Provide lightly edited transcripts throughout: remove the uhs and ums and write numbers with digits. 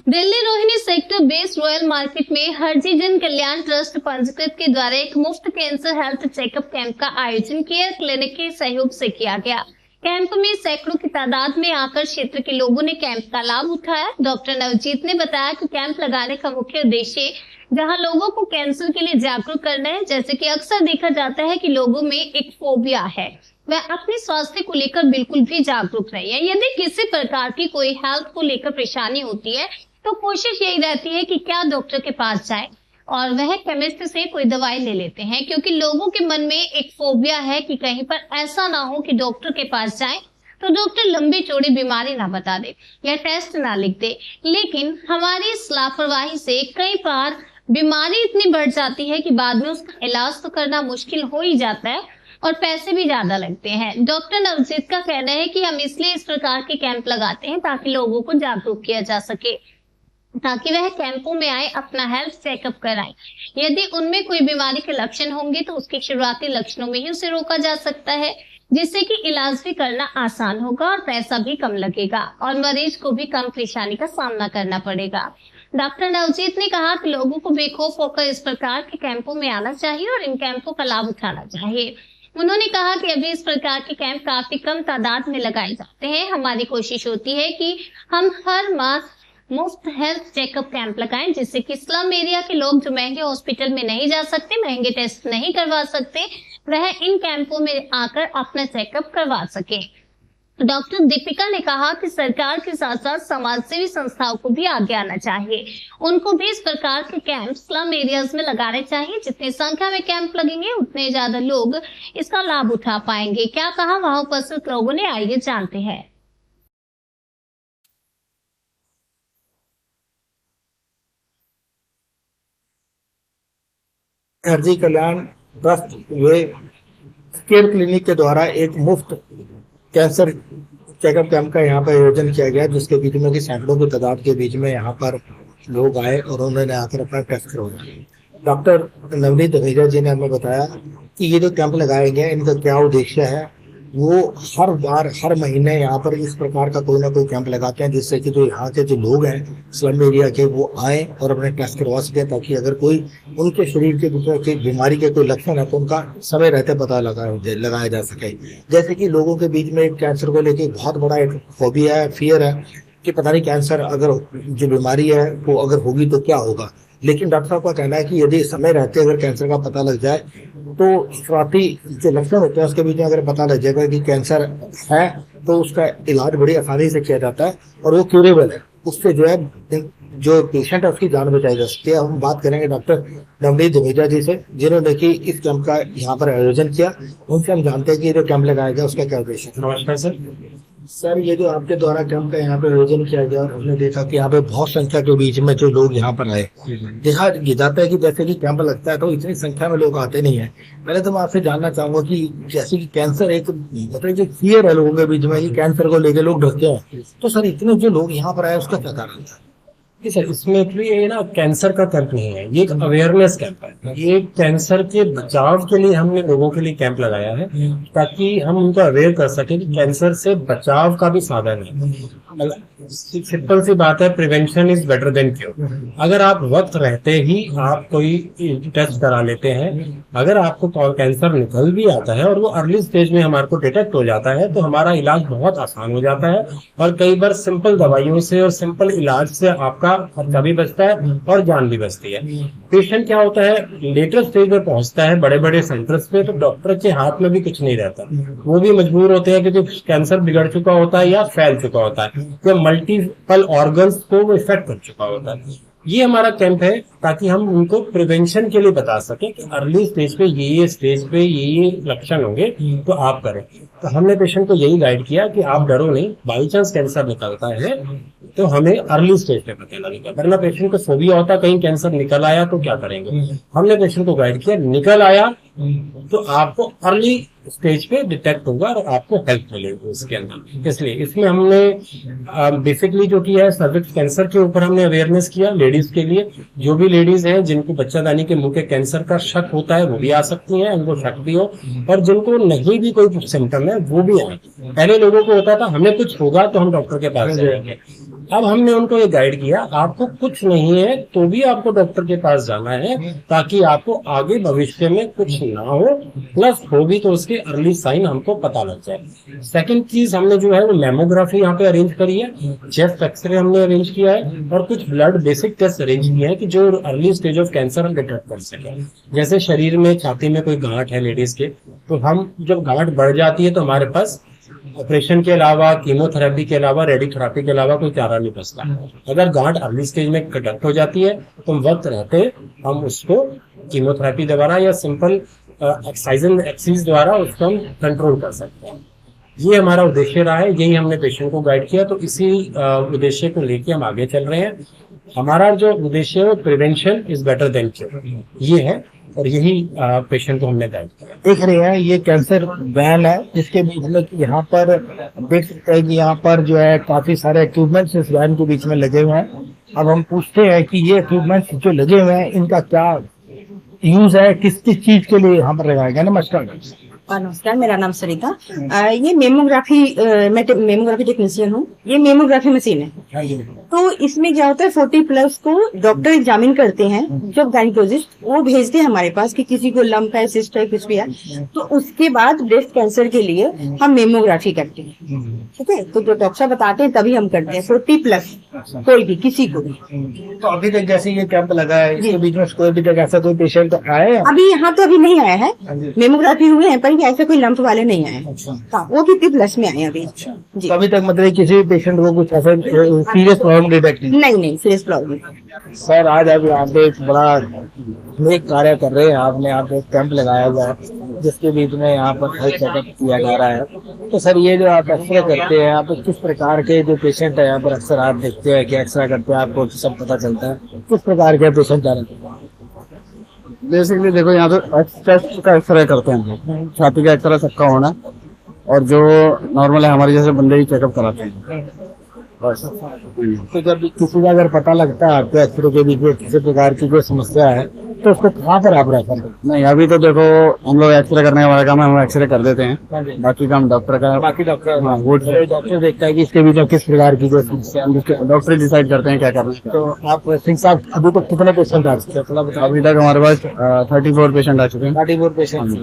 Delhi Rohini sector based royal market में हरजी जन कल्याण trust पंजीकृत के द्वारा एक मुफ्त कैंसर हेल्थ चेकअप कैंप का आयोजन केयर क्लिनिक के सहयोग से किया गया। कैंप में सैकड़ों की तादाद में आकर क्षेत्र के लोगों ने कैंप का लाभ उठाया। डॉक्टर नवजीत ने बताया कि कैंप लगाने का मुख्य उद्देश्य जहां लोगों को कैंसर के लिए जागरूक करना है। जैसे कि अक्सर देखा जाता है कि लोगों में एक फोबिया है, वह अपने स्वास्थ्य को लेकर बिल्कुल भी जागरूक नहीं है। यदि किसी प्रकार की कोई हेल्थ को लेकर परेशानी होती है तो कोशिश यही रहती है कि क्या डॉक्टर के पास जाए और वह केमिस्ट से कोई दवाई ले लेते हैं, क्योंकि लोगों के मन में एक फोबिया है कि कहीं पर ऐसा ना हो कि डॉक्टर के पास जाएं तो डॉक्टर लंबी चौड़ी बीमारी ना बता दे या टेस्ट ना लिख दे। लेकिन हमारी इस लापरवाही से कई बार बीमारी इतनी बढ़ जाती है कि बाद में उसका इलाज तो करना मुश्किल हो ही जाता है और पैसे भी ज्यादा लगते हैं। डॉक्टर नवजीत का कहना है कि हम इसलिए इस प्रकार के कैंप लगाते हैं ताकि लोगों को जागरूक किया जा सके, ताकि वह कैंपों में आए, अपना हेल्थ चेकअप कराएं। यदि उनमें कोई बीमारी के लक्षण होंगे तो उसके शुरुआती लक्षणों में ही उसे रोका जा सकता है, जिससे कि इलाज भी करना आसान होगा और पैसा भी कम लगेगा और मरीज को भी कम परेशानी का सामना करना पड़ेगा। डॉक्टर नवजीत ने कहा कि लोगों को बेखौफ होकर इस प्रकार के कैंपों में आना चाहिए और इन कैंपों का लाभ उठाना चाहिए। उन्होंने कहा कि अभी इस प्रकार के कैंप काफी कम तादाद में लगाए जाते हैं। हमारी कोशिश होती है कि हम हर माह मुफ्त हेल्थ चेकअप कैंप लगाएं, जिससे कि स्लम एरिया के लोग जो महंगे हॉस्पिटल में नहीं जा सकते, महंगे टेस्ट नहीं करवा सकते, वह इन कैंपों में आकर अपना चेकअप करवा सके। डॉक्टर दीपिका ने कहा कि सरकार के साथ साथ समाजसेवी संस्थाओं को भी आगे आना चाहिए। उनको भी इस प्रकार के कैंप स्लम एरियाज में लगाने चाहिए। जितनी संख्या में कैंप लगेंगे उतने ज्यादा लोग इसका लाभ उठा पाएंगे। क्या कहा वहां उपस्थित लोगों ने, आइए जानते हैं। हरजी कल्याण ट्रस्ट वे केयर क्लिनिक के द्वारा एक मुफ्त कैंसर चेकअप कैंप का यहाँ पर आयोजन किया गया, जिसके बीच में कि सैकड़ों की तादाद के बीच में यहाँ पर लोग आए और उन्होंने आकर अपना टेस्ट करवाया। डॉक्टर नवनीत धमीजा जी ने हमें बताया कि ये जो कैंप लगाए गए इनका क्या उद्देश्य है। वो हर बार हर महीने यहाँ पर इस प्रकार का कोई ना कोई कैंप लगाते हैं, जिससे कि जो यहाँ के जो लोग हैं स्लम एरिया के वो आए और अपने टेस्ट करवा सकें, ताकि अगर कोई उनके शरीर के दूसरे की बीमारी के कोई लक्षण है तो उनका समय रहते पता लगाया जा सके। जैसे कि लोगों के बीच में कैंसर को लेकर बहुत बड़ा एक फोबिया है, फियर है कि पता नहीं कैंसर अगर जो बीमारी है वो अगर होगी तो क्या होगा। लेकिन डॉक्टर साहब का कहना है कि यदि समय रहते अगर कैंसर का पता लग जाए तो शुरुआती जो लक्षण होते हैं उसके बीच में अगर पता लग जाएगा कि कैंसर है तो उसका इलाज बड़ी आसानी से किया जाता है और वो क्यूरेबल है। उससे जो है जो पेशेंट है उसकी जान बचाई जा सकती है। हम बात करेंगे डॉक्टर नवनीत धमीजा जी से, जिन्होंने कि इस कैंप का यहाँ पर आयोजन किया। उनसे हम जानते हैं कि ये जो कैंप लगाया गया उसका क्या उद्देश्य है। नमस्कार सर। सर, ये जो आपके द्वारा कैंप का यहाँ पे आयोजन किया गया और हमने देखा कि यहाँ पे बहुत संख्या के बीच में जो लोग यहाँ पर आए, देखा जाता है कि जैसे कि कैंप लगता है तो इतनी संख्या में लोग आते नहीं है। पहले तो मैं आपसे जानना चाहूंगा कि जैसे कि कैंसर एक मतलब जो फियर है लोगों के बीच में कि कैंसर को लेकर लोग डरते हैं, तो सर इतने जो लोग यहाँ पर आए उसका क्या कारण है? सर इसमें एक्चुअली ये ना कैंसर का कैंप नहीं है, ये एक अवेयरनेस कैंप है। ये कैंसर के बचाव के लिए हमने लोगों के लिए कैंप लगाया है, ताकि हम उनको अवेयर कर सके कि कैंसर से बचाव का भी साधन है। सिंपल सी बात है, prevention is better than cure. अगर आप वक्त रहते ही आप कोई टेस्ट करा लेते हैं, अगर आपको कैंसर निकल भी आता है और वो अर्ली स्टेज में हमारे को डिटेक्ट हो जाता है तो हमारा इलाज बहुत आसान हो जाता है और कई बार सिंपल दवाइयों से और सिंपल इलाज से आपका खर्चा भी बचता है और जान भी बचती है। पेशेंट क्या होता है, लेटर स्टेज में पहुंचता है बड़े बड़े सेंटर्स पे तो डॉक्टर के हाथ में भी कुछ नहीं रहता। वो भी मजबूर होते हैं कि जो कैंसर बिगड़ चुका होता है या फैल चुका होता है, तो मल्टीपल ऑर्गन्स को वो इफेक्ट कर चुका होता है। ये हमारा कैंप है ताकि हम उनको प्रिवेंशन के लिए बता सकें कि अर्ली स्टेज पे ये स्टेज पे ये लक्षण होंगे तो आप करें। तो हमने पेशेंट को यही गाइड किया कि आप डरो नहीं, बाई चांस कैंसर निकलता है तो हमें अर्ली स्टेज पे पता लगेगा, वरना पेशेंट को फोबिया होता कहीं कैंसर निकल आया तो क्या करेंगे। हमने पेशेंट को गाइड किया, निकल आया तो आपको अर्ली स्टेज पे डिटेक्ट होगा और आपको हेल्प मिलेगी उसके अंदर। इसलिए इसमें हमने बेसिकली जो किया है सर्विक्स कैंसर के ऊपर हमने अवेयरनेस किया लेडीज के लिए। जो भी लेडीज हैं जिनको बच्चादानी के मुंह के कैंसर का शक होता है वो भी आ सकती हैं, उनको शक भी हो, और जिनको नहीं भी कोई सिम्टम है वो भी आए। पहले लोगों को होता था हमें कुछ होगा तो हम डॉक्टर के पास जाएंगे, अब हमने उनको ये गाइड किया, आपको कुछ नहीं है तो भी आपको डॉक्टर के पास जाना है, ताकि आपको आगे भविष्य में कुछ ना हो, प्लस हो भी तो उसके अर्ली साइन हमको पता लग जाए। सेकंड चीज हमने जो है वो मैमोग्राफी यहाँ पे अरेंज करी है, चेस्ट एक्सरे हमने अरेंज किया है, और कुछ ब्लड बेसिक टेस्ट अरेंज किए हैं कि जो अर्ली स्टेज ऑफ कैंसर हम डिटेक्ट कर सकें। जैसे शरीर में छाती में कोई गांठ है लेडीज के, तो हम जब गांठ बढ़ जाती है तो हमारे पास ऑपरेशन के अलावा, कीमोथेरेपी के अलावा, रेडियोथेरेपी के अलावा कोई चारा नहीं बचता। अगर गांठ अर्ली स्टेज में डिटेक्ट हो जाती है तो वक्त रहते हम उसको कीमोथेरेपी द्वारा या सिंपल एक्साइज द्वारा उसको हम कंट्रोल कर सकते हैं। ये हमारा उद्देश्य रहा है, यही हमने पेशेंट को गाइड किया, तो इसी उद्देश्य को लेके हम आगे चल रहे हैं। हमारा जो उद्देश्य है वो prevention is better than cure, ये है, और यही पेशेंट को हमने गाइड किया। देख रहे हैं ये कैंसर वैन है, जिसके बीच में यहाँ पर देख सकते हैं कि यहाँ पर जो है काफी सारे इक्विपमेंट्स इस वैन के बीच में लगे हुए हैं। अब हम पूछते हैं कि ये इक्विपमेंट्स जो लगे हुए हैं इनका क्या यूज है, किस किस चीज के लिए यहाँ पर लगाया गया। नमस्कार। नमस्कार, मेरा नाम सरिता। ये मेमोग्राफी, मैं मेमोग्राफी टेक्नीशियन हूँ। ये मेमोग्राफी मशीन है। तो इसमें क्या होता है, 40+ को डॉक्टर एग्जामिन करते हैं, जब गायनिकोलॉजिस्ट वो भेजते हैं हमारे पास कि किसी को लंप है, सिस्ट है, कुछ भी है, तो उसके बाद ब्रेस्ट कैंसर के लिए हम मेमोग्राफी करते हैं। ठीक है, तो जो डॉक्टर बताते हैं तभी हम करते हैं। 40+ कोई भी, किसी को भी। तो अभी तक जैसे ये कैंप लगा है, इसके बीच में कोई भी तक ऐसा कोई पेशेंट आए हैं? अभी यहाँ तो अभी नहीं आया है, मेमोग्राफी हुए हैं, पर ऐसे कोई लंप वाले नहीं आए। हाँ, वो 50+ में आए अभी। जी, अभी तक मतलब किसी भी पेशेंट को कुछ ऐसा सीरियस प्रॉब्लम डिटेक्ट नहीं सीरियस प्रॉब्लम। सर, आज आप यहाँ पे एक बड़ा नेक कार्य कर रहे हैं। आपने यहाँ पे कैंप लगाया हुआ है, जिसके बीच में यहाँ पर हेल्थ चेकअप किया जा रहा है। तो सर, ये जो आप एक्सरे करते हैं, आप किस प्रकार के जो पेशेंट है यहाँ पर अक्सर आप देखते हैं कि एक्सरे करते हैं, आपको सब पता चलता है, किस प्रकार के पेशेंट आ रहे हैं? बेसिकली देखो, यहाँ तो चेस्ट का एक्सरे करते हैं, छाती का एक्सरे सबका होना, और जो नॉर्मल है हमारे जैसे बंदे ही चेकअप कराते हैं बस। तो जब किसी का अगर पता लगता है आपके एक्सरे के बीच में किसी प्रकार की कोई समस्या है, तो उसको कहाँ पर आप रेफर करते हैं? नहीं, अभी तो देखो हम लोग एक्सरे करने का हमारा काम है, हम एक्सरे कर देते हैं, बाकी काम डॉक्टर का। बाकी डॉक्टर, हाँ, वो डॉक्टर देखता है कि इसके बीच में किस प्रकार की कोई समस्या है, डॉक्टर डिसाइड करते हैं क्या करना है। तो आप सिंह साहब अभी तक कितने पेशेंट आ चुके हैं, थोड़ा बताओ। अभी तक हमारे पास 34 पेशेंट आ चुके हैं। 34 पेशेंट।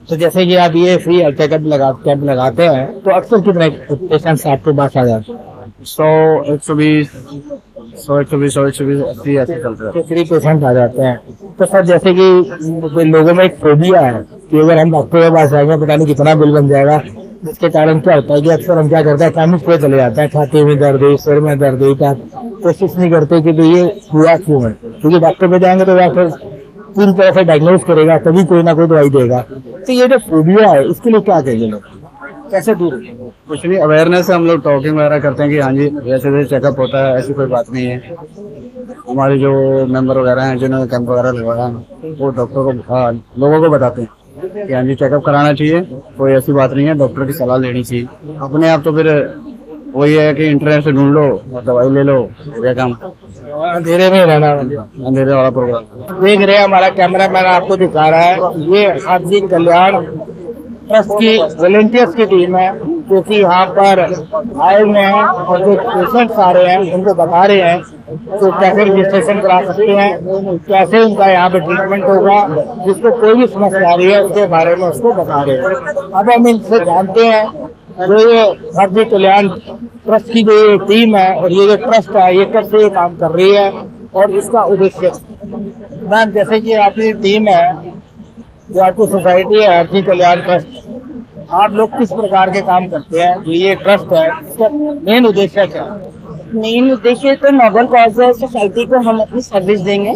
तो जैसे कि आप ये फ्री हेल्थ चेकअप कैंप लगाते हैं, तो अक्सर कितने पेशेंट्स आपके पास आ जाते हैं? 100, 120, 120, 80 ऐसे चलते हैं। फ्री पेशेंट आ जाते हैं। तो सर, जैसे कि लोगों में एक फोबिया है कि अगर हम डॉक्टर के पास जाएंगे पता नहीं कितना बिल बन जाएगा, जिसके कारण क्या होता है कि अक्सर हम क्या करते हैं, कैमिक पे चले जाते हैं, छाती में दर्द हुई, सिर में दर्द हुई, क्या कोशिश नहीं करते कि ये हुआ क्यों है। क्योंकि डॉक्टर पे जाएंगे तो डॉक्टर पूरी तरह से डायग्नोज करेगा, तभी कोई ना कोई दवाई देगा। तो ये जो फोबिया है, इसके लिए क्या कहेंगे लोग, कैसे दूर? कुछ नहीं, अवेयरनेस है, हम लोग टॉकिंग वगैरह करते हैं कि हाँ जी ऐसे चेकअप होता है, ऐसी कोई बात नहीं है। हमारे जो मेंबर वगैरह हैं जिन्होंने कैंप वगैरह लगवाया है, वो डॉक्टर को लोगों को बताते हैं कि हाँ जी चेकअप कराना चाहिए, कोई ऐसी बात नहीं है, डॉक्टर की सलाह लेनी चाहिए। अपने आप तो फिर वही है कि इंटरनेट से ढूंढ लो और दवाई ले लो, हो गया काम। अंधेरे में रहना, अंधेरे वाला प्रोग्राम देख रहे हैं। हमारा कैमरा मैन आपको दिखा रहा है, ये हाजी कल्याण ट्रस्ट की वॉलंटियर्स की टीम है, जो कि यहाँ पर आए हुए हैं और जो पेशेंट्स आ रहे हैं उनको बता रहे हैं तो कैसे रजिस्ट्रेशन करा सकते हैं, कैसे उनका यहाँ पे ट्रीटमेंट होगा, जिसको कोई भी समस्या आ रही है उसके बारे में उसको बता रहे हैं। अब हम इनसे जानते हैं जो ये हाजी कल्याण ट्रस्ट की जो ये टीम है और ये जो ट्रस्ट है, ये कैसे ये काम कर रही है और इसका उद्देश्य। मैम, जैसे कि आपकी टीम है, जो आपकी सोसाइटी है हाजी कल्याण ट्रस्ट, आप लोग किस प्रकार के काम करते हैं? जो ये ट्रस्ट है, इसका मेन उद्देश्य क्या है? मेन उद्देश्य तो नोबल कॉज है, सोसाइटी को हम अपनी सर्विस देंगे,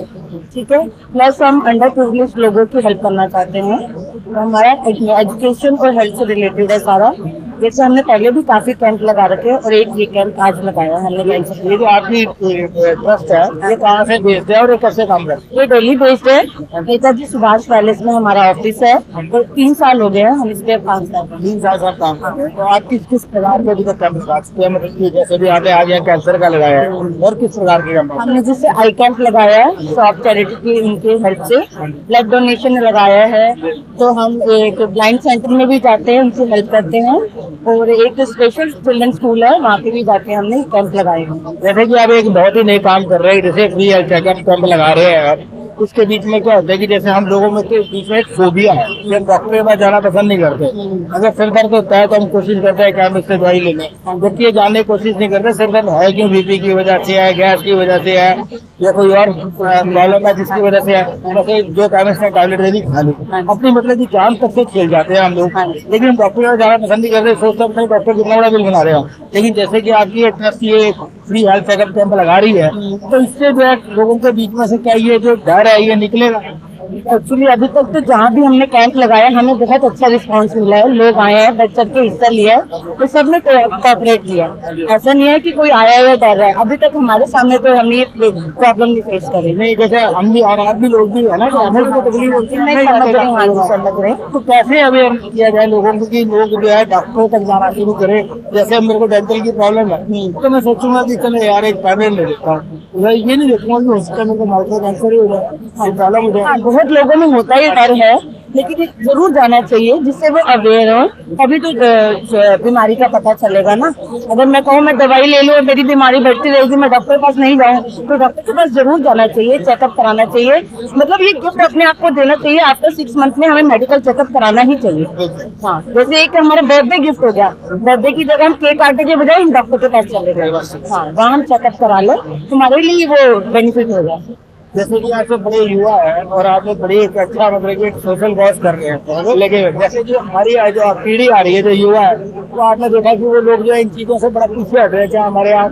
ठीक है, प्लस हम अंडर प्रिविलेज लोगों की हेल्प करना चाहते हैं। तो हमारा एजुकेशन और हेल्थ से रिलेटेड है सारा। जैसे हमने पहले भी काफी कैंप लगा रखे हैं और एक ये कैंप आज लगाया हमने। ये जो आपकी ट्रस्ट है, ये कहाँ से बेस्ड है और ये कैसे काम करते हैं? ये दिल्ली बेस्ड है, नेताजी सुभाष पैलेस में हमारा ऑफिस है और 3 साल हो गए हैं, हम इस पे 5 साल 3 साल से काम करते हैं। तो आप किस प्रकार के अभी तक कैंप लगाते हैं? मतलब कि जैसे भी आते आज यहाँ कैंसर का लगाया है, और किस प्रकार के कैंप? हमने जैसे आई कैंप लगाया है, सॉफ्ट चैरिटी की उनके हेल्प से ब्लड डोनेशन लगाया है। तो हम एक ब्लाइंड सेंटर में भी जाते हैं, उनकी हेल्प करते हैं। और एक स्पेशल चिल्ड्रन स्कूल है, वहाँ पे भी जाके हमने कैंप लगाए हैं। जैसे कि आप एक बहुत ही नए काम कर रहे हैं, जैसे फ्री हेल्थ चेकअप कैंप लगा रहे हैं आप, उसके बीच में क्या होता है कि जैसे हम लोगों में के बीच में एक फोबिया है कि हम डॉक्टर के पास जाना पसंद नहीं करते। अगर सिर दर्द होता है तो हम कोशिश करते हैं कैंप से दवाई लेने, जबकि ये जानने की कोशिश नहीं करते सिर दर्द है क्यों, बीपी की वजह से है, गैस की वजह से है, या कोई और प्रॉब्लम है जिसकी वजह से है। जैसे जो केमिस्ट ने टैबलेट दे दी खा ली, अपनी मतलब की जान तक से खेल जाते हैं हम लोग, लेकिन हम डॉक्टर के पास जाना पसंद नहीं करते, सोचते हैं डॉक्टर कितना बड़ा बिल बना रहे हो। लेकिन जैसे कि आपकी एक ट्रस्ट ये फ्री हेल्थ चेकअप कैंप लगा रही है, तो इससे जो है लोगों के बीच में से क्या ये जो डर है ये निकलेगा। एक्चुअली अभी तक तो जहाँ भी हमने कैंप लगाया हमें बहुत अच्छा रिस्पांस मिला है, लोग आए हैं, बढ़ चढ़ के हिस्सा लिया है, तो सबने कोऑपरेट किया। ऐसा नहीं है कि कोई आया है डर रहा है, अभी तक हमारे सामने तो हम ये प्रॉब्लम नहीं फेस करे। नहीं, जैसे हम भी और आप भी लोग भी है ना, तो हमें भी तकलीफ होती है, नहीं समझ रहे हैं, हाँ जी समझ रहे हैं। तो कैसे अवेयर किया जाए लोगों को कि लोग जो है डॉक्टरों तक जाना शुरू करें। जैसे अब मेरे को डेंटल की प्रॉब्लम है तो मैं सोचूंगा कि चलो यार एक टैबलेट ले लेता हूँ, ये नहीं देखूंगा कि हो सकता है मेरे को माइक्रो कैंसर ही हो जाए, प्रॉब्लम हो जाए। बहुत लोगों में होता ही डर है, लेकिन जरूर जाना चाहिए जिससे वो अवेयर हो, अभी तो बीमारी का पता चलेगा ना। अगर मैं कहूँ मैं दवाई ले लूँ और मेरी बीमारी बढ़ती रहेगी, मैं डॉक्टर के पास नहीं जाऊँ, तो डॉक्टर के पास जरूर जाना चाहिए, चेकअप कराना चाहिए। मतलब ये गिफ्ट अपने आप को देना चाहिए, आफ्टर 6 मंथ में हमें मेडिकल चेकअप कराना ही चाहिए। हाँ, जैसे एक हमारा बर्थडे गिफ्ट हो गया, बर्थडे की जगह हम केक काटने के बजाय हम डॉक्टर के पास चले गए, हाँ वहाँ हम चेकअप करा ले, हमारे लिए वो बेनिफिट होगा। जैसे कि आप बड़े युवा है और आप बड़ी एक अच्छा मतलब कि सोशल कॉज कर रहे हैं, लेकिन जैसे कि हमारी जो पीढ़ी आ रही है जो युवा है, तो आपने देखा कि वो लोग जो है इन चीजों से बड़ा पीछे हट रहे हैं। क्या हमारे यहाँ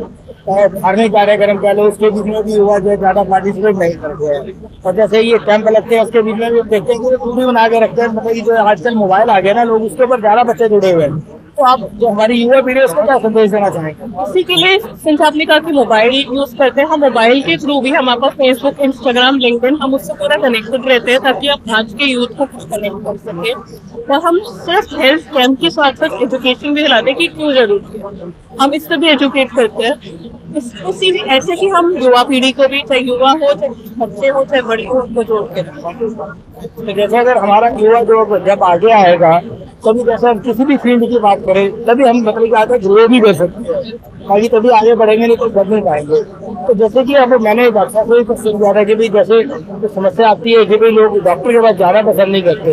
धार्मिक कार्यक्रम कह लो, उसके बीच में भी युवा जो है ज्यादा पार्टिसिपेट नहीं करते हैं। और जैसे ये कैंप लगते हैं उसके बीच में भी देखते हैं कि वो दूरी बना के रखते हैं, मतलब कि जो आजकल मोबाइल आ गया ना, लोग उसके ऊपर ज्यादा बच्चे जुड़े हुए हैं। तो आप जो हमारी युवा पीढ़ी है उसको क्या संदेश देना चाहेंगे? इसी के लिए सिंस आपने कहा कि मोबाइल यूज करते हैं, हम मोबाइल के थ्रू भी हमारे पास फेसबुक, इंस्टाग्राम, लिंक्डइन, हम उससे पूरा कनेक्टेड रहते हैं ताकि आप आज के यूथ को कुछ कनेक्ट कर सके। और हम सिर्फ हेल्थ कैंप के साथ साथ एजुकेशन भी दिलाते हैं कि क्यों जरूरी है, हम इससे भी एजुकेट करते हैं। इसी ऐसे कि हम युवा पीढ़ी को भी, चाहे युवा हो, चाहे बच्चे हो, चाहे बड़े हो, उनको जोड़ के तो जैसे अगर हमारा युवा जो जब आगे आएगा, तभी जैसे हम किसी भी फील्ड की बात करें, तभी हम मतलब कि आगे ग्रो भी कर सकते हैं, ताकि तभी आगे बढ़ेंगे, नहीं तो बढ़ नहीं पाएंगे। तो जैसे कि अब मैंने डॉक्टर से भी क्वेश्चन किया था कि भाई जैसे तो समस्या आती है कि भाई लोग डॉक्टर के पास जाना पसंद नहीं करते,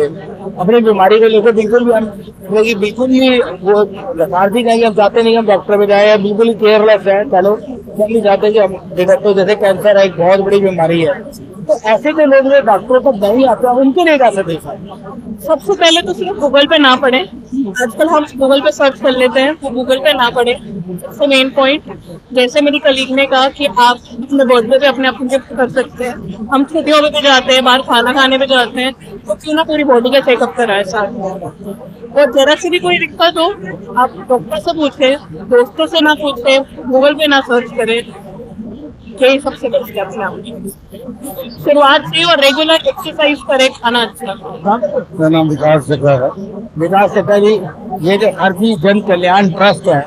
अपनी बीमारी को लेकर बिल्कुल भी हम बिल्कुल ही वो लथार्थी नहीं, हम जाते नहीं हम डॉक्टर पे जाए, बिल्कुल ही केयरलेस है, चलो नहीं चाहते कि हम देखो, जैसे कैंसर है एक बहुत बड़ी बीमारी है, तो ऐसे जो लोग जो डॉक्टरों तक नहीं आते हैं उनके लिए कैसे देखा? सबसे पहले तो सिर्फ गूगल पे ना पढ़े, आजकल हम गूगल पे सर्च कर लेते हैं, वो गूगल पे ना पढ़े, सबसे मेन पॉइंट। जैसे मेरी कलीग ने कहा कि आप अपने बर्थडे पे अपने आप को गिफ्ट कर सकते हैं, हम छुट्टियों में भी जाते हैं, बाहर खाना खाने पे जाते हैं, तो क्यों ना पूरी बॉडी का चेकअप कराए साथ में। और जरा सी भी कोई दिक्कत हो आप डॉक्टर से पूछे, दोस्तों से ना पूछे, गूगल पे ना सर्च करें, यही सबसे बेस्ट है अपने आप शुरुआत से। और रेगुलर एक्सरसाइज करें, खाना अच्छा। मेरा नाम विकास चक्रा है। विकास चक्रा जी, ये जो हरजी जन कल्याण ट्रस्ट है,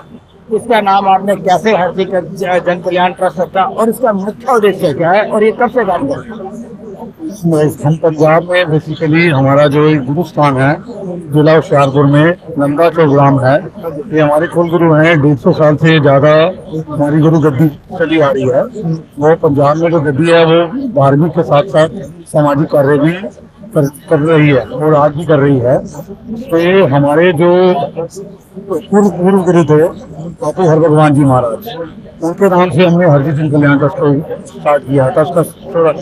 इसका नाम आपने कैसे हरजी जन कल्याण ट्रस्ट रखा और इसका मुख्य उद्देश्य क्या है और ये कब से काम करता है? हम पंजाब में बेसिकली हमारा जो एक गुरु स्थान है जिला होशियारपुर में नंदा चौग्राम है, ये हमारे कुल गुरु हैं। 150 साल से ज्यादा हमारी गुरु गद्दी चली आ रही है। वो पंजाब में जो गद्दी है वो धार्मिक के साथ साथ सामाजिक कार्य भी कर रही है और आज भी कर रही है। तो ये हमारे जो पूर्व गुरु थे बापू हर भगवान जी महाराज, उनके नाम से हमने हरजी जन कल्याण ट्रस्ट को स्टार्ट किया था। उसका थोड़ा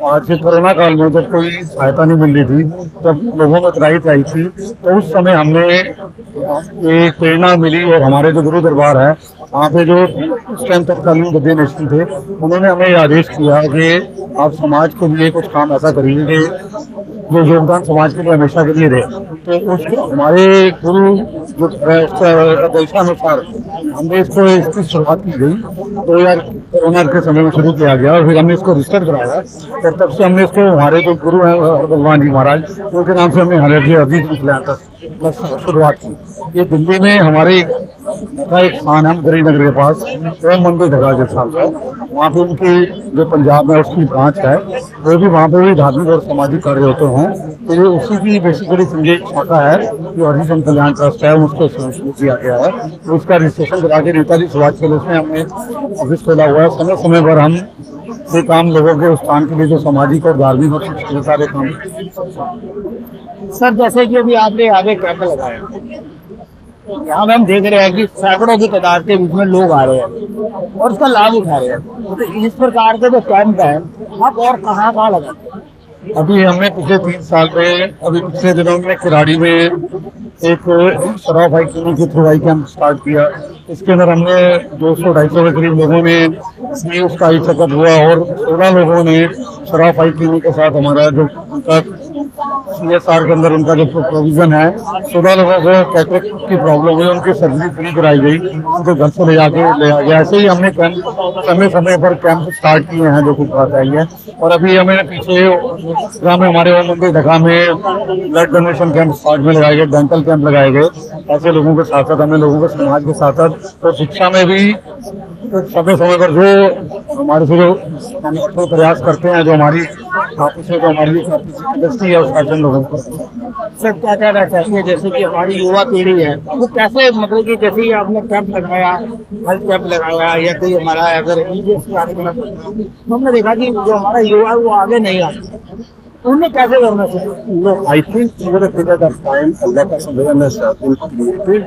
आज से कोरोना काल में जब कोई सहायता नहीं मिल रही थी, जब लोगों में त्राहित आई थी, तो उस समय हमने एक प्रेरणा मिली और हमारे जो गुरु दरबार है वहाँ पे जो उस टाइम तत्कालीन गद्दी नेशनल थे, उन्होंने हमें ये आदेश किया कि आप समाज के लिए कुछ काम ऐसा करिए जो योगदान समाज के लिए हमेशा के लिए रहे। तो उसको हमारे गुरु जो आदेशानुसार हमने इसकी शुरुआत की गई। 2000 कोरोना के समय में शुरू किया गया और फिर हमने इसको रजिस्टर कराया और तब से हमने इसको हमारे जो गुरु हैं भगवान जी महाराज, उनके नाम से हमने हरजी जन कल्याण ट्रस्ट शुरुआत की। ये दिल्ली में हमारे का एक स्थान है गरीनगर के पास, ओम मंदिर ढका के साथ है। वहाँ पे उनकी जो पंजाब में उसकी ब्रांच है, वो भी वहाँ पे भी धार्मिक और सामाजिक कार्य होते हैं। तो ये उसी की बेसिकली संजय शाखा है जो हरिजन कल्याण ट्रस्ट है, उसको शुरू किया गया है। तो उसका रजिस्ट्रेशन करा के नेताजी सुभाष पैलेस में हमने ऑफिस खोला हुआ है। समय समय पर हम ये काम लोगों के उत्थान के लिए जो सामाजिक और धार्मिक और शिक्षण सारे काम। सर जैसे कि अभी आपने आगे कैंप लगाया, यहाँ में हम देख रहे हैं कि सैकड़ों की तादाद के बीच में लोग आ रहे हैं और उसका लाभ उठा रहे हैं। तो इस प्रकार के जो कैंप है आप और कहाँ लगाते हैं? अभी हमने पिछले 3 साल में, अभी पिछले दिनों में किराड़ी में एक शराब हाई क्लिनिक के थ्रू कैंप स्टार्ट किया। इसके अंदर हमने 200-250 के करीब लोगों ने उसका आई चेकअप हुआ और 16 लोगों ने शराब हाई क्लिनिक के साथ हमारा जो उनका CSR के अंदर उनका जो प्रोविजन है, 16 लोगों को कैटरेक्ट की प्रॉब्लम हुई, उनकी सर्जरी फ्री कराई गई, उनको घर से ले आया गया। ऐसे ही हमने कैंप समय समय पर कैंप स्टार्ट किए हैं जो कुछ बात आई है। और अभी हमें पीछे में हमारे ओम मंदिर ढका में ब्लड डोनेशन कैंप स्टार्ट में लगाए गए, डेंटल कैंप लगाए गए। ऐसे लोगों के साथ साथ हमें लोगों के समाज के साथ साथ तो शिक्षा में भी समय समय पर जो हमारे से जो हम अपने प्रयास करते हैं, जो हमारी ऑफिस में जो हमारी इंडस्ट्री है उसका लोगों को सर क्या कहना चाहिए, जैसे कि हमारी युवा पीढ़ी है वो कैसे, मतलब कि जैसे ही आपने कैंप लगाया, हेल्थ कैंप लगाया या कोई हमारा अगर हमने देखा कि जो हमारा युवा है वो आगे नहीं आता, उन्हें कैसे करना चाहिए? I think over a period of time, a lot of awareness has been created.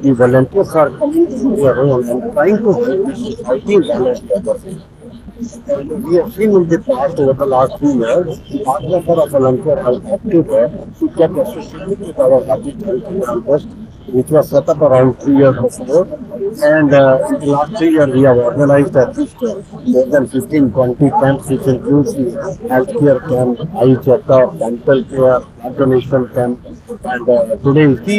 The volunteers are coming to their own and trying to make the society balanced. We have seen in the past, over the last few years, the partner of volunteer has active to get associated with our Rapid Health Trust, which was set up around 3 years before. And in the last 3 years, we have organized at least more than 15-20 camps, which includes the healthcare camp, eye checkup, dental care, blood donation camp, and today is the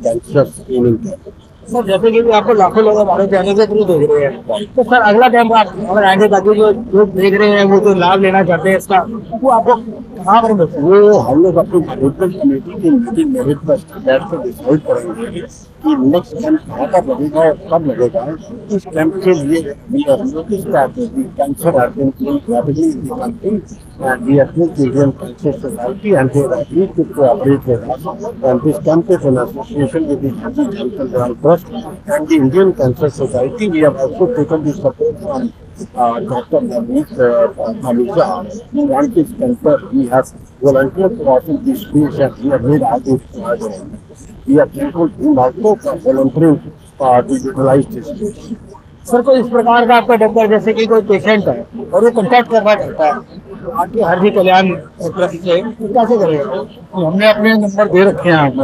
cancer screening camp. Sir जैसे कि आपको लाखों लोग हमारे channel के through देख रहे हैं, तो सर अगला कैंप आप अगर आएंगे ताकि जो लोग देख रहे हैं वो जो लाभ लेना चाहते हैं इसका, वो आपको कहाँ पर मिलता है? वो हम लोग अपनी मैनेजमेंट कमेटी की मीटिंग मेरिट पर बैठ कर डिसाइड करेंगे कि नेक्स्ट कैंप कहाँ पर लगेगा और कब लगेगा। इस कैंप के लिए cancer cancer society and to cooperate with us, and this camp is in association with the National Trust and the Indian Cancer Society. We have also taken the support from Dr. Navneet Hamija. And this center, we have volunteers to offer this space and we have made all this. We are thankful to also for volunteering to utilize this space. Sir कोई इस प्रकार का आपका doctor, जैसे कि कोई patient है और वो कॉन्टैक्ट करना चाहता है आपके हरजी कल्याण ट्रस्ट से, तो कैसे करेगा? हमने अपने नंबर दे रखे हैं आपको,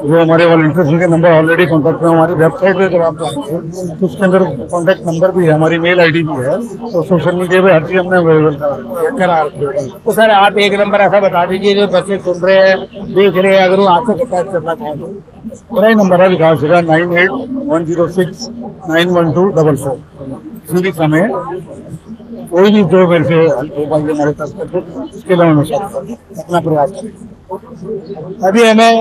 जो हमारे वॉलंटियर्स के नंबर ऑलरेडी कॉन्टैक्ट में हमारी वेबसाइट पे जब आप जाएंगे तो उसके अंदर कॉन्टैक्ट नंबर भी है, हमारी मेल आईडी भी है, तो सोशल मीडिया पे हर चीज हमने अवेलेबल करा रखी है। तो सर आप एक नंबर ऐसा बता दीजिए जो बच्चे सुन रहे हैं, देख रहे हैं, अगर वो आपसे कॉन्टैक्ट करना चाहें तो। पूरा ही नंबर है विकास का 98-106-91244। किसी समय कोई भी जो मेरे से हमारे पास इसके लिए अपना प्रयास करें। अभी हमें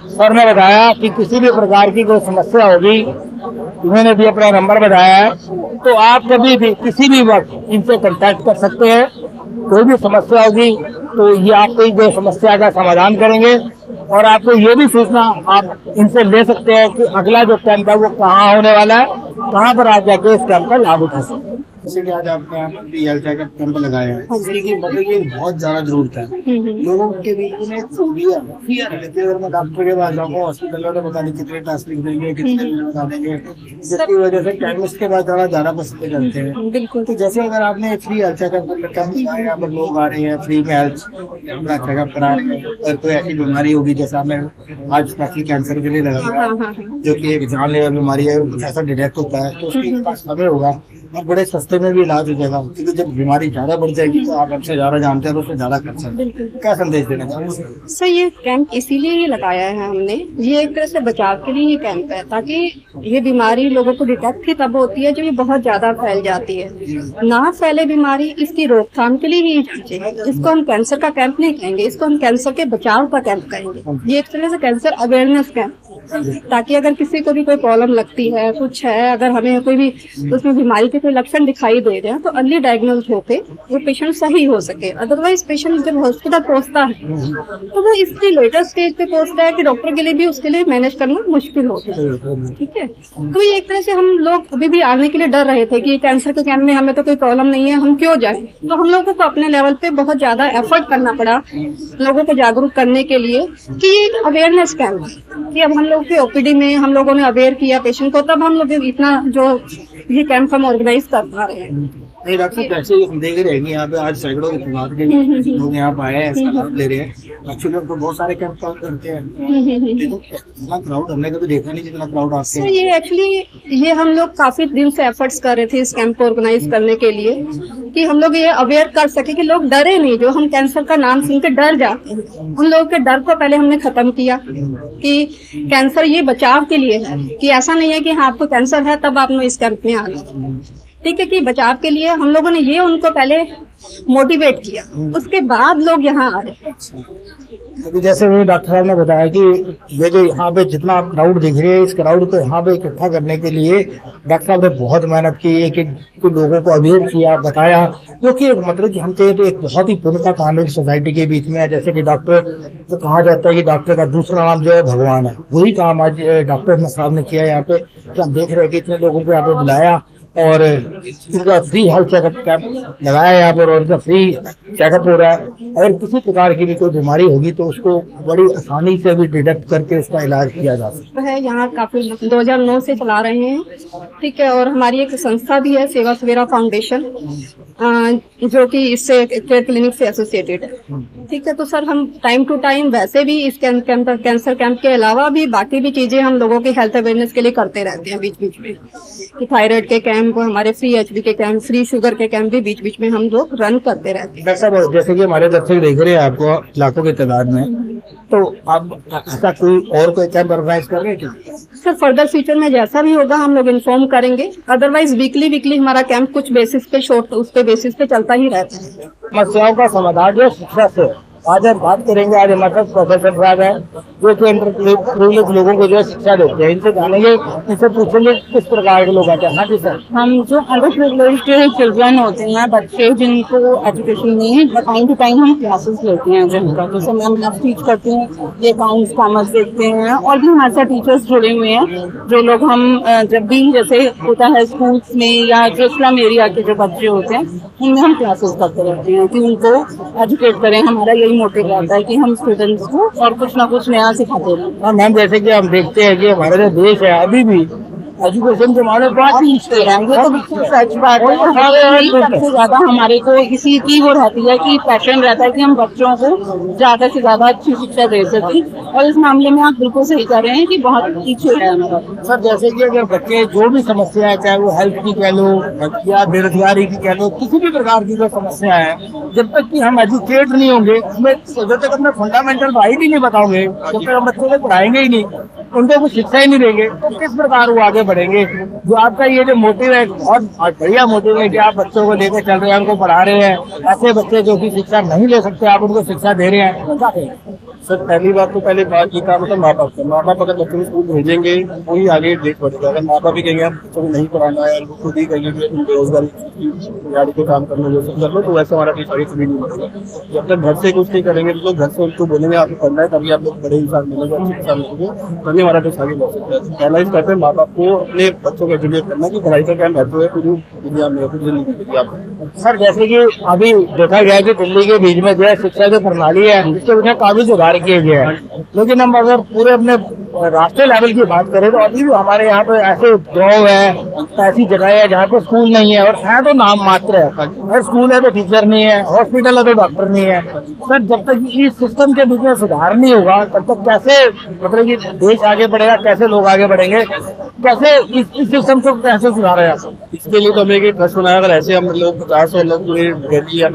सर ने बताया कि किसी भी प्रकार की कोई समस्या होगी, इन्होंने भी अपना नंबर बताया है, तो आप कभी भी किसी भी वक्त इनसे कांटेक्ट कर सकते हैं। कोई भी समस्या होगी तो ये आपकी जो समस्या का समाधान करेंगे और आपको ये भी सूचना आप इनसे ले सकते हैं कि अगला जो कैंप है वो कहाँ होने वाला है, कहाँ पर आप जाके इस कैंप का लाभ उठा सकते हैं। जैसे कि आज आपने यहाँ पर हेल्थ चेकअप कैंप लगाया है, इसकी मतलब ये बहुत ज्यादा जरूरत है लोगों के बीच में। फियर है कि अगर मैं डॉक्टर के पास जाऊँगा, हॉस्पिटल वाले बता दें कितने टेस्ट लिख देंगे, कितने बता देंगे, जिसकी वजह से केमिस्ट के बाद थोड़ा ज्यादा पसंद करते हैं। बिल्कुल। तो जैसे अगर आपने फ्री हेल्थ चेकअप कैंप लगाया, यहाँ पर लोग आ रहे हैं फ्री में हेल्थ अपना चेकअप करा रहे हैं, और कोई ऐसी बीमारी होगी जैसे आपने आज स्पेशली कैंसर के लिए लगाया जो कि एक जानलेवा बीमारी है, ऐसा डिटेक्ट होता है, तो उसके पास समय होगा और बड़े सस्ते में भी इलाज हो जाएगा, क्योंकि जब बीमारी ज्यादा बढ़ जाएगी तो आप हमसे ज्यादा जानते हैं तो उससे ज्यादा खर्चा है। क्या संदेश देना चाहेंगे? सर ये कैंप इसीलिए ही लगाया है हमने, ये एक तरह से बचाव के लिए ये कैंप है, ताकि ये बीमारी लोगों को डिटेक्ट ही तब होती है जब ये बहुत ज्यादा फैल जाती है। ना फैले बीमारी, इसकी रोकथाम के लिए ही चाहिए। इसको हम कैंसर का कैंप नहीं कहेंगे, इसको हम कैंसर के बचाव का कैंप कहेंगे। ये एक तरह से कैंसर अवेयरनेस कैंप, ताकि अगर किसी को भी कोई प्रॉब्लम लगती है, कुछ है, अगर हमें कोई भी उसमें बीमारी के कोई लक्षण दिखाई दे रहे हैं तो अर्ली डायग्नोज होके वो पेशेंट सही हो सके। अदरवाइज पेशेंट जब हॉस्पिटल पहुंचता है तो वो इसलिए लेटर स्टेज पे पहुंचता है कि डॉक्टर के लिए भी उसके लिए मैनेज करना मुश्किल होता है। ठीक है, तो ये एक तरह से हम लोग अभी भी आने के लिए डर रहे थे कि कैंसर के कैंप में हमें तो कोई प्रॉब्लम नहीं है, हम क्यों जाएं। तो हम लोगों को अपने लेवल पे बहुत ज्यादा एफर्ट करना पड़ा लोगों को जागरूक करने के लिए कि ये एक अवेयरनेस कैंप है, कि अब हम लोग के ओपीडी में हम लोगों ने अवेयर किया पेशेंट को, तब हम लोग इतना जो ये कैंप हम ऑर्गेनाइज कर पा रहे हैं। नहीं डॉक्टर साहब, कैसे हम देख रहे हैं यहाँ पे आज सैकड़ों के लोग यहाँ पे आए हैं, इसका लाभ ले रहे हैं। एक्चुअली हम तो बहुत सारे कैंप करते हैं, इतना क्राउड हमने कभी देखा नहीं जितना क्राउड आते हैं। ये एक्चुअली ये हम लोग काफी दिन से एफर्ट्स कर रहे थे इस कैंप को ऑर्गेनाइज करने के लिए, कि हम लोग ये अवेयर कर सके कि लोग डरे नहीं, जो हम कैंसर का नाम सुन के डर जाते हैं, उन लोगों के डर को पहले हमने खत्म किया कि कैंसर ये बचाव के लिए है, कि ऐसा नहीं है कि हाँ आपको कैंसर है तब आपने इस कैंप में आ गए। ठीक है, कि बचाव के लिए हम लोगों ने ये उनको पहले मोटिवेट किया, उसके बाद लोग यहाँ आ रहे हैं। अभी जैसे भी डॉक्टर साहब ने बताया कि ये जो यहाँ पे जितना क्राउड दिख रही है, इस क्राउड को यहाँ पे इकट्ठा करने के लिए डॉक्टर साहब ने बहुत मेहनत की, एक लोगों को अवेयर किया, बताया, क्योंकि मतलब कि हम कहें तो एक बहुत ही पुण्य का काम है सोसाइटी के बीच में है। जैसे कि डॉक्टर तो कहा जाता है कि डॉक्टर का दूसरा नाम जो है भगवान है, वही काम आज डॉक्टर साहब ने किया यहाँ पे। तो हम देख रहे हैं कि इतने लोगों को यहाँ पे बुलाया और इनका फ्री हेल्थ चेकअप कैंप लगाया यहाँ पर, और इनका फ्री चेकअप हो रहा है। अगर किसी प्रकार की भी कोई बीमारी होगी तो उसको बड़ी आसानी से भी डिटेक्ट करके उसका इलाज किया जा सकता है। यहाँ काफी 2009 से चला रहे हैं, ठीक है, और हमारी एक संस्था भी है सेवा सवेरा फाउंडेशन, जो कि इससे केयर क्लिनिक से एसोसिएटेड है। ठीक है, तो सर हम टाइम टू टाइम वैसे भी इस कैंसर कैंप के अलावा भी बाकी भी चीजें हम लोगों के हेल्थ अवेयरनेस के लिए करते रहते हैं बीच बीच में, कि थायराइड के कैंप, हमारे फ्री एचबी के कैंप, फ्री शुगर के कैंप भी बीच बीच में हम लोग रन करते रहते हैं। डॉक्टर साहब, जैसे कि हमारे दर्शक देख रहे हैं आपको लाखों की तादाद में, तो आप ऐसा कोई कैंप ऑर्गेनाइज कर रहे हैं क्या? सर फर्दर फ्यूचर में जैसा भी होगा हम लोग इन्फॉर्म करेंगे। अदरवाइज वीकली हमारा कैंप कुछ बेसिस पे उस पे बेसिस पे चलता ही रहता है। समस्याओं का समाधान जो शिक्षा से आज हम बात करेंगे। आज हमारे साथ प्रोफेसर साहब है जो कि अंडर लोगों को जो है शिक्षा देते हैं, इनसे जानेंगे, इनसे पूछेंगे किस प्रकार के लोग आते हैं। हाँ जी सर। हम जो अंडर प्रिविलेज्ड चिल्ड्रन होते हैं, बच्चे जिनको एजुकेशन नहीं है, टाइम टू टाइम हम क्लासेस लेते हैं जिनका, जैसे मैम मैथ टीच करते हैं, ये अकाउंट्स कॉमर्स देखते हैं, और भी हमारे साथ टीचर्स जुड़े हुए हैं जो लोग हम जब भी जैसे होता है स्कूल्स में या जो स्लम एरिया के जो बच्चे होते हैं उनमें हम क्लासेस करते रहते हैं कि उनको एजुकेट करें। हमारा यही मोटिव रहता है कि हम स्टूडेंट्स को और कुछ ना कुछ नया सिखाते हैं। मैम, जैसे कि हम देखते हैं कि हमारा जो देश है अभी भी एजुकेशन के मामले बहुत पीछे है। ये तो बिल्कुल सच बात है। सबसे ज्यादा हमारे को इसी की वो रहती है कि पैशन रहता है कि हम बच्चों को ज्यादा से ज्यादा अच्छी शिक्षा दे सकें, और इस मामले में आप बिल्कुल सही कह रहे हैं कि बहुत पीछे है हमारा। सर, जैसे कि अगर बच्चे जो भी समस्या है, चाहे वो हेल्थ की कह लो या बेरोजगारी की कह लो, किसी भी प्रकार की जो समस्या है, जब तक कि हम एजुकेट नहीं होंगे, जब तक अपना फंडामेंटल राइट ही नहीं बताओगे, जब तक हम बच्चों को पढ़ाएंगे ही नहीं, उनको कुछ शिक्षा ही नहीं देंगे, तो किस प्रकार वो आगे बढ़ेंगे। जो आपका ये जो मोटिव है बहुत बढ़िया मोटिव है कि आप बच्चों को लेकर चल रहे हैं, उनको पढ़ा रहे हैं। ऐसे बच्चे जो कि शिक्षा नहीं ले सकते, आप उनको शिक्षा दे रहे हैं। सर, पहली बात तो पहले बात ये काम होता है माँ बाप का। माँ बाप अगर बच्चों को स्कूल भेजेंगे वही आगे देख पड़ेगा। अगर माँ बाप भी कहेंगे हम बच्चों को नहीं पढ़ाना है, खुद ही कहेंगे बेरोजगारी गाड़ी के काम करना जो सब कर लो, तो वैसे हमारा कोई सारी कभी नहीं बढ़ेगा। जब तक घर से कुछ नहीं करेंगे तो घर से उनको बोलेंगे आपको पढ़ना है, तभी आप लोग बड़े इंसान मिलेंगे, अच्छे इंसान मिलेंगे, तभी हमारा देश आगे बढ़ सकता है। पहला स्टेप है माँ बाप को अपने बच्चों को एजुकेट करना कि पढ़ाई का क्या महत्व है पूरी दुनिया में, पूरी जिंदगी में। आप सर, जैसे कि अभी देखा गया कि दिल्ली के बीच में जो है शिक्षा जो प्रणाली है उसके उसमें काफी सुधार किए गए हैं, लेकिन हम अगर पूरे अपने राष्ट्रीय लेवल की बात करें तो अभी भी हमारे यहाँ पे ऐसे गाँव है, ऐसी जगह है जहाँ पे स्कूल नहीं है, और है तो नाम मात्र है। अगर स्कूल है तो टीचर नहीं है, हॉस्पिटल है तो डॉक्टर नहीं है। सर, जब तक इस सिस्टम के बीच में सुधार नहीं होगा तब तक कैसे मतलब कि देश आगे बढ़ेगा, कैसे लोग आगे बढ़ेंगे। कैसे इस सिस्टम को कैसे सुधारा जा सकता है? इसके लिए तो हमें एक ट्रस्ट बनाया। अगर ऐसे हम लोग 50 लोग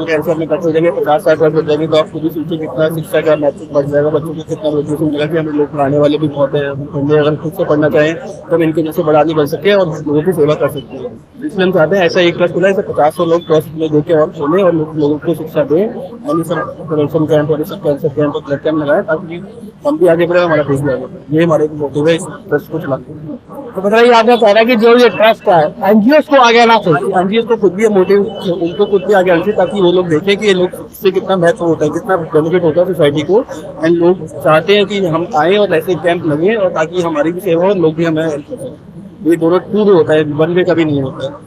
कैंसर में इकट्ठे हो जाएंगे, 50-60 हो जाएंगे, तो आप खुद ही सोचिए कितना शिक्षा का महत्व बढ़ जाएगा, बच्चों को कितना मोटिवेशन मिलेगा कि हमें लोग पढ़ाने वाले भी बहुत है, पढ़ने अगर खुद से पढ़ना चाहें तो हम इनके जैसे बढ़ा नहीं बढ़ सके और लोगों की सेवा कर सकते हैं। इसलिए हम चाहते हैं ऐसा एक ट्रस्ट खुला, ऐसे 50 लोग ट्रस्ट में देके और खोले और लोगों को शिक्षा दें और सब प्रिवेंशन कैंप और सब कैंसर कैंप और ब्लड कैंप लगाए ताकि हम भी आगे बढ़े, हमारा देश भी आगे बढ़े। ये हमारे मोटिव है इस ट्रस्ट को चलाते हैं। तो बताइए, आपने कह रहा है कि जो ये ट्रस्ट है एनजीओ को आगे आना चाहिए, एनजीओ को खुद भी मोटिव, उनको खुद भी आगे आना चाहिए ताकि वो लोग देखें कि ये लोग से कितना महत्व होता है, कितना बेनिफिट होता है सोसाइटी को। एंड लोग चाहते हैं कि हम आए और ऐसे कैंप लगे और ताकि हमारी भी सेवा हो, लोग भी हमें। ये दोनों टू होता है, वन वे कभी नहीं होता है।